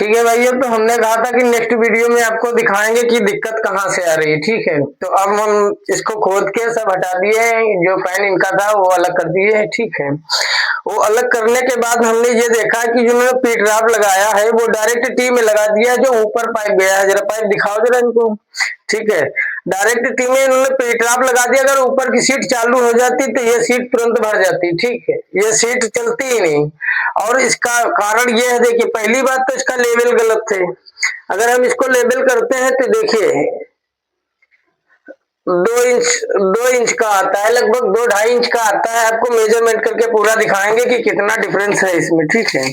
ठीक है भैया, तो हमने कहा था कि नेक्स्ट वीडियो में आपको दिखाएंगे कि दिक्कत कहाँ से आ रही है। ठीक है, तो अब हम इसको खोद के सब हटा दिए हैं, जो पैन इनका था वो अलग कर दिए हैं। ठीक है, वो अलग करने के बाद हमने ये देखा कि जो उन्होंने पीट राप लगाया है वो डायरेक्ट टी में लगा दिया है, जो ऊपर पाइप गया है। जरा पाइप दिखाओ जरा इनको। ठीक है, डायरेक्ट टी में इन्होंने पीट राप लगा दिया। अगर ऊपर की सीट चालू हो जाती तो ये सीट तुरंत भर जाती। ठीक है, ये सीट चलती ही नहीं। और इसका कारण ये है, देखिए पहली बात तो इसका लेवल गलत है। अगर हम इसको लेवल करते हैं तो देखिए 2 इंच का आता है, लगभग 2-2.5 इंच का आता है। आपको मेजरमेंट करके पूरा दिखाएंगे कि कितना डिफरेंस है इसमें। ठीक है,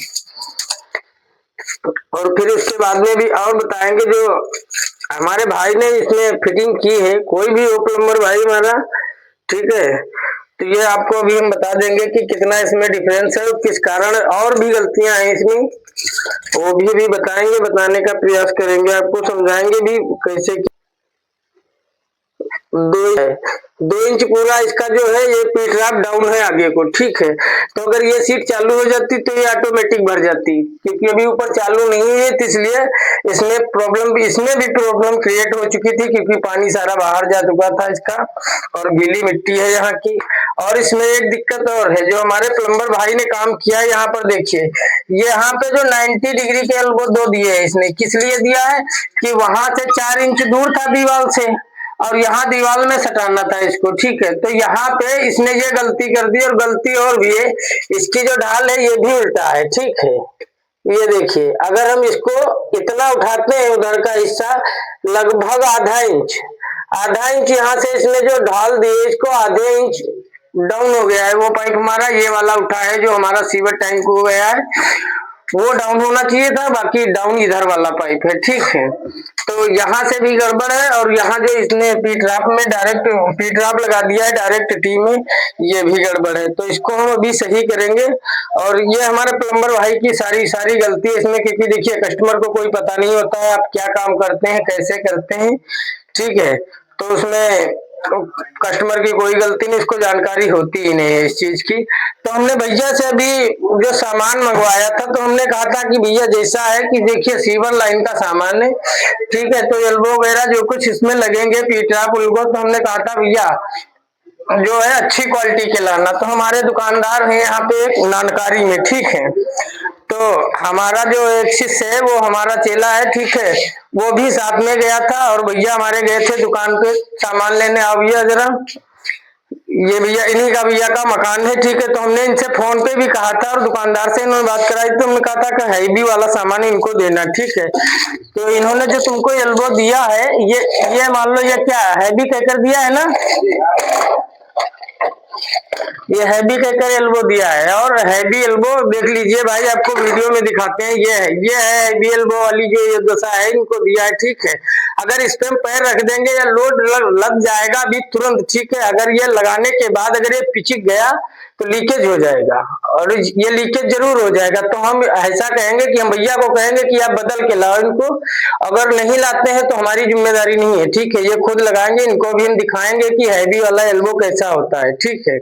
और फिर उसके बाद में भी और बताएंगे जो हमारे भाई ने इसमें फिटिंग की है, कोई भी हो प्लम्बर भाई हमारा। ठीक है, तो ये आपको अभी हम बता देंगे कि कितना इसमें डिफरेंस है और किस कारण और भी गलतियां हैं इसमें, वो भी बताएंगे, बताने का प्रयास करेंगे, आपको समझाएंगे भी कैसे। 2 इंच पूरा इसका जो है ये पीट राप डाउन है आगे को। ठीक है, तो अगर ये सीट चालू हो जाती तो ये ऑटोमेटिक भर जाती, क्योंकि अभी ऊपर चालू नहीं है, तो इसलिए इसमें भी प्रॉब्लम क्रिएट हो चुकी थी, क्योंकि पानी सारा बाहर जा चुका था इसका, और गीली मिट्टी है यहाँ की। और इसमें एक दिक्कत और है, जो हमारे प्लम्बर भाई ने काम किया है, यहाँ पर देखिए, ये यहाँ पे जो 90 डिग्री के एल्बो 2 दिए है इसने, किस लिए दिया है कि वहां से 4 इंच दूर था दीवार से, और यहाँ दीवार में सटाना था इसको। ठीक है, तो यहाँ पे इसने ये गलती कर दी, और गलती और भी है, इसकी जो ढाल है ये भी उल्टा है। ठीक है, ये देखिए, अगर हम इसको इतना उठाते हैं उधर का हिस्सा, लगभग आधा इंच यहाँ से इसने जो ढाल दी है, इसको आधे इंच डाउन हो गया है। वो पाइप हमारा ये वाला उठा है, जो हमारा सीवर टैंक हो गया है, वो डाउन होना चाहिए था, बाकी डाउन इधर वाला पाइप है। ठीक है, तो यहाँ से भी गड़बड़ है, और यहाँ जो इसने पीट राप में डायरेक्ट पीट राप लगा दिया है डायरेक्ट टी में, ये भी गड़बड़ है। तो इसको हम अभी सही करेंगे, और ये हमारे प्लम्बर भाई की सारी गलती है इसमें, क्योंकि देखिए कस्टमर को कोई पता नहीं होता है आप क्या काम करते हैं, कैसे करते हैं। ठीक है, तो उसमें कस्टमर की कोई गलती नहीं, इसको जानकारी होती ही नहीं है इस चीज की। तो हमने भैया से अभी जो सामान मंगवाया था, तो हमने कहा था कि भैया जैसा है कि देखिए सीवर लाइन का सामान है। ठीक है, तो एल्बो वगैरह जो कुछ इसमें लगेंगे पीटराप उल्बो, तो हमने कहा था भैया जो है अच्छी क्वालिटी के लाना। तो हमारे दुकानदार हैं यहाँ पे एक नानकारी में। ठीक है, तो हमारा जो एक शिष्य है वो हमारा चेला है। ठीक है, वो भी साथ में गया था, और भैया हमारे गए थे दुकान पे सामान लेने। आओ भैया जरा, ये भैया इन्हीं का भैया का मकान है। ठीक है, तो हमने इनसे फोन पे भी कहा था, और दुकानदार से इन्होंने बात कराई, तो हमने कहा था कि हैवी वाला सामान इनको देना। ठीक है, तो इन्होंने जो तुमको एल्बो दिया है, ये मान लो ये क्या हैवी कहकर दिया है ना, ये हैवी कहकर एल्बो दिया है। और हैवी एल्बो देख लीजिए भाई, आपको वीडियो में दिखाते हैं, ये है हैवी एल्बो वाली जो ये दशा है इनको दिया है। ठीक है, अगर इस पे हम पैर रख देंगे या लोड लग जाएगा अभी तुरंत। ठीक है, अगर ये लगाने के बाद अगर ये पिचक गया तो लीकेज हो जाएगा, और ये लीकेज जरूर हो जाएगा। तो हम ऐसा कहेंगे कि हम भैया को कहेंगे कि आप बदल के लाओ इनको, अगर नहीं लाते हैं तो हमारी जिम्मेदारी नहीं है। ठीक है, ये खुद लगाएंगे, इनको भी हम दिखाएंगे कि हैवी वाला एल्बो कैसा होता है। ठीक है,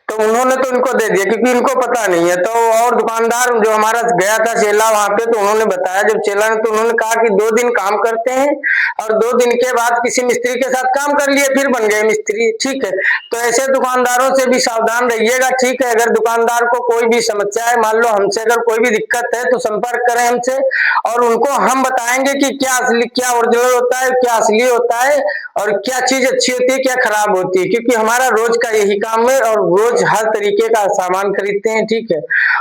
तो उन्होंने तो इनको दे दिया, क्योंकि इनको पता नहीं है। तो और दुकानदार जो हमारा गया था चेला वहां पे, तो उन्होंने बताया जब चेला ने, तो उन्होंने कहा कि 2 दिन काम करते हैं, और 2 दिन के बाद किसी मिस्त्री के साथ काम कर लिए, फिर बन गए मिस्त्री। ठीक है, तो ऐसे दुकानदारों से भी सावधान रहिएगा। ठीक है, अगर दुकानदार को कोई भी समस्या है, मान लो हमसे अगर कोई भी दिक्कत है, तो संपर्क करें हमसे, और उनको हम बताएंगे कि क्या असली क्या ओरिजिनल होता है, क्या असली होता है, और क्या चीज अच्छी होती है, क्या खराब होती है, क्योंकि हमारा रोज का यही काम है, और रोज हर तरीके का सामान खरीदते हैं। ठीक है,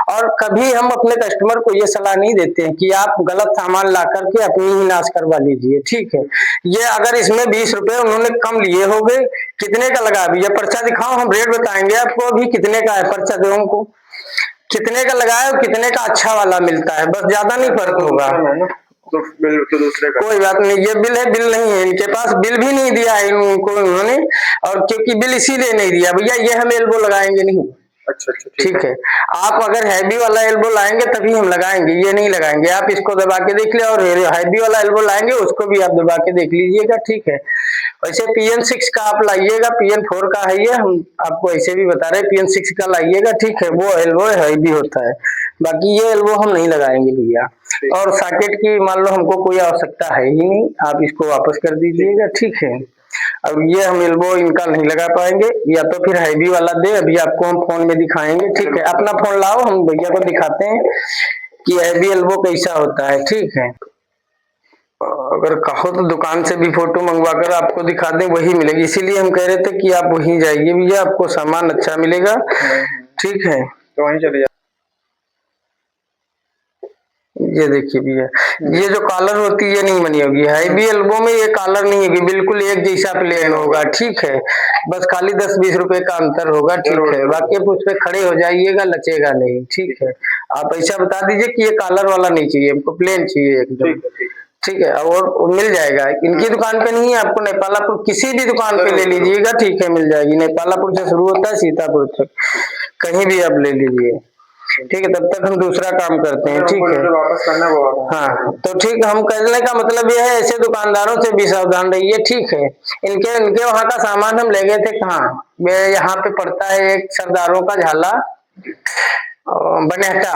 और कभी हम अपने कस्टमर को ये सलाह नहीं देते हैं कि आप गलत सामान ला करके अपनी ही नाश करवा लीजिए। ठीक है, ये अगर इसमें 20 रुपए उन्होंने कम लिए हो गए, कितने का लगा भैया पर्चा दिखाओ, हम रेट बताएंगे आपको अभी कितने का है पर्चा, दो हमको कितने का लगाया और कितने का अच्छा वाला मिलता है, बस ज्यादा नहीं फर्क होगा। तो बिल तो दूसरे का, कोई बात नहीं, ये बिल है, बिल नहीं है इनके पास, बिल भी नहीं दिया है इनको उन्होंने, और क्योंकि बिल इसीलिए नहीं दिया भैया, ये हम एल्बो लगाएंगे नहीं। अच्छा ठीक है, आप अगर हैवी वाला एल्बो लाएंगे तभी हम लगाएंगे, ये नहीं लगाएंगे। आप इसको दबा के देख ले, और हैवी वाला एल्बो लाएंगे उसको भी आप दबा के देख लीजिएगा। ठीक है, वैसे PN6 का आप लाइएगा, PN4 का है ये, हम आपको ऐसे भी बता रहे हैं, PN6 का लाइएगा। ठीक है, वो एल्बो हैवी होता है। बाकी ये एल्बो हम नहीं लगाएंगे भैया। और सॉकेट की मान लो हमको कोई आवश्यकता है ही नहीं, आप इसको वापस कर दीजिएगा, ठीक है। अब ये हम एल्बो इनका नहीं लगा पाएंगे, या तो फिर हैवी वाला दे, अभी आपको हम फोन में दिखाएंगे, ठीक है। अपना फोन लाओ, हम भैया को दिखाते हैं कि हैवी एल्बो कैसा होता है, ठीक है। अगर कहो तो दुकान से भी फोटो मंगवा कर आपको दिखा दें, वही मिलेगी। इसीलिए हम कह रहे थे कि आप वहीं जाइए भैया, आपको सामान अच्छा मिलेगा, ठीक है। तो वहीं चले जाए। ये देखिए भैया, ये जो कॉलर होती है ये नहीं बनी होगी, हैवी एल्बो में ये कॉलर नहीं होगी, बिल्कुल एक जैसा प्लेन होगा, ठीक है। बस खाली 10-20 रुपए का अंतर होगा, ठीक है। बाकी आप उस पे खड़े हो जाइएगा, लचेगा नहीं, ठीक है। आप ऐसा बता दीजिए कि ये कॉलर वाला नहीं चाहिए, हमको प्लेन चाहिए एकदम, ठीक है। और मिल जाएगा, इनकी दुकान पे नहीं है, आपको नेपालापुर किसी भी दुकान पे ले लीजिएगा, ठीक है, मिल जाएगी। नेपालापुर से शुरू होता है सीतापुर तक, कहीं भी आप ले लीजिए, ठीक है। तब तक हम दूसरा काम करते हैं, ठीक है। वापस करना है वो। हाँ, तो ठीक, हम कहने का मतलब ये है, ऐसे दुकानदारों से भी सावधान रहिए, ठीक है। इनके वहाँ का सामान हम ले गए थे, कहाँ, यहाँ पे पड़ता है एक सरदारों का झाला, बनेहटा,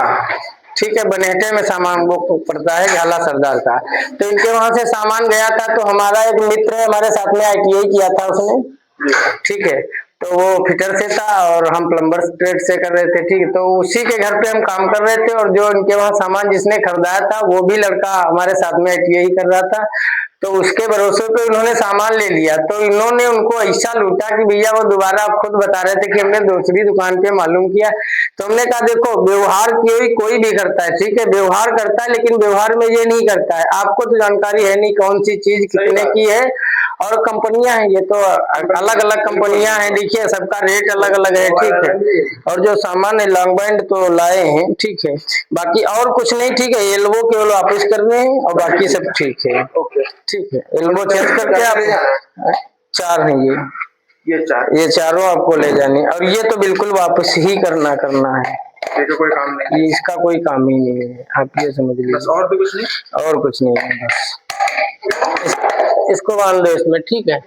ठीक है। बनेहटे में सामान वो पड़ता है, झाला सरदार का। तो इनके वहां से सामान गया था, तो हमारा एक मित्र है, हमारे साथ में ITI किया था उसने, ठीक है। तो वो फिटर से था और हम प्लम्बर ट्रेड से कर रहे थे, ठीक है। तो उसी के घर पे हम काम कर रहे थे, और जो इनके वहाँ सामान जिसने खरीदाया था वो भी लड़का हमारे साथ में ITI कर रहा था। तो उसके भरोसे पे उन्होंने सामान ले लिया, तो इन्होंने उनको ऐसा लूटा कि भैया, वो दोबारा खुद बता रहे थे कि हमने दूसरी दुकान पे मालूम किया। तो हमने कहा देखो, व्यवहार कोई भी करता है, ठीक है, व्यवहार करता है, लेकिन व्यवहार में ये नहीं करता है, आपको तो जानकारी है नहीं कौन सी चीज कितने की है। और कंपनियां हैं, ये तो अलग अलग कंपनियां हैं, देखिए सबका रेट अलग अलग है, ठीक है। और जो सामान है लॉन्ग बैंड तो लाए हैं, ठीक है। बाकी और कुछ नहीं, ठीक है। एल्बो केवल वापस करने हैं और बाकी सब ठीक है, ठीक है। एल्बो चेंज करके आप 4 हैं ये चारों आपको ले जाने, और ये तो बिल्कुल वापस ही करना है, तो कोई काम नहीं, इसका कोई काम ही नहीं है, आप ये समझ लीजिए। बस और तो कुछ नहीं, और कुछ नहीं है, बस इसको बांध दो इसमें, ठीक है।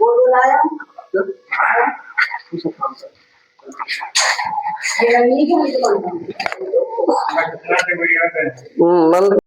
बंद